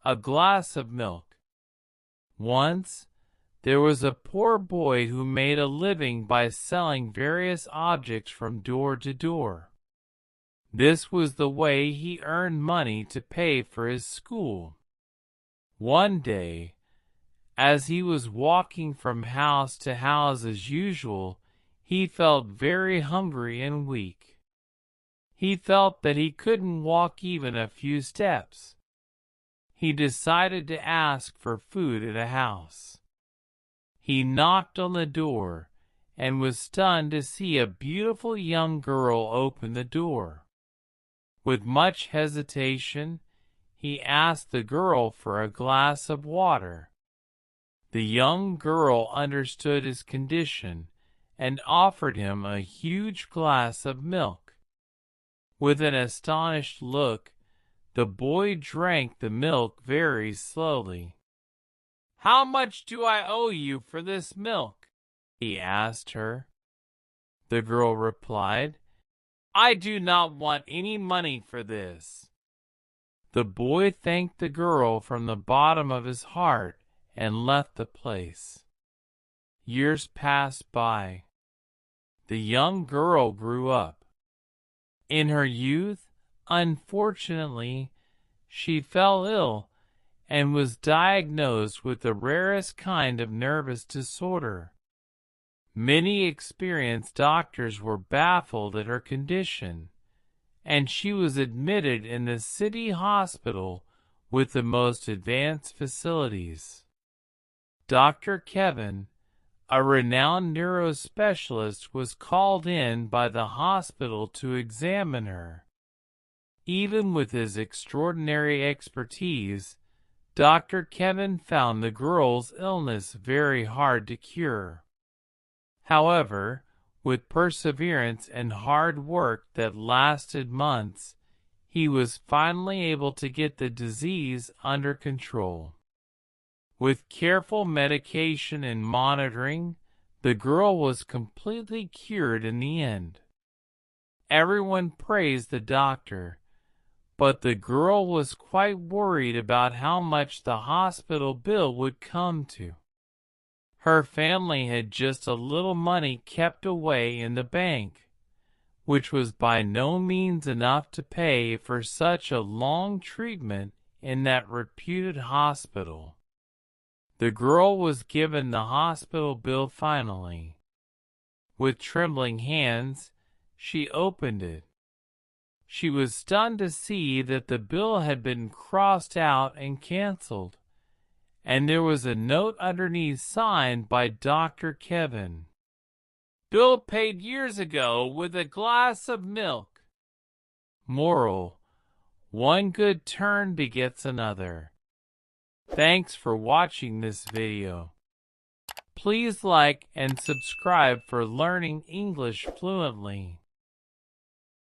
a glass of milk. Once, there was a poor boy who made a living by selling various objects from door to door. This was the way he earned money to pay for his school. One day, as he was walking from house to house as usual, he felt very hungry and weak. He felt that he couldn't walk even a few steps. He decided to ask for food at a house. He knocked on the door and was stunned to see a beautiful young girl open the door. With much hesitation, he asked the girl for a glass of water. The young girl understood his condition and offered him a huge glass of milk. With an astonished look, the boy drank the milk very slowly. "How much do I owe you for this milk?" he asked her. The girl replied, "I do not want any money for this." The boy thanked the girl from the bottom of his heart and left the place. Years passed by. The young girl grew up. In her youth, unfortunately, she fell ill and was diagnosed with the rarest kind of nervous disorder. Many experienced doctors were baffled at her condition, and she was admitted in the city hospital with the most advanced facilities. Dr. Kevin, a renowned neurospecialist, was called in by the hospital to examine her. Even with his extraordinary expertise, Dr. Kevin found the girl's illness very hard to cure. However, with perseverance and hard work that lasted months, he was finally able to get the disease under control. With careful medication and monitoring, the girl was completely cured in the end. Everyone praised the doctor, but the girl was quite worried about how much the hospital bill would come to. Her family had just a little money kept away in the bank, which was by no means enough to pay for such a long treatment in that reputed hospital. The girl was given the hospital bill finally. With trembling hands, she opened it. She was stunned to see that the bill had been crossed out and canceled, and there was a note underneath signed by Dr. Kevin. "Bill paid years ago with a glass of milk." Moral: one good turn begets another. Thanks for watching this video. Please like and subscribe for learning English fluently.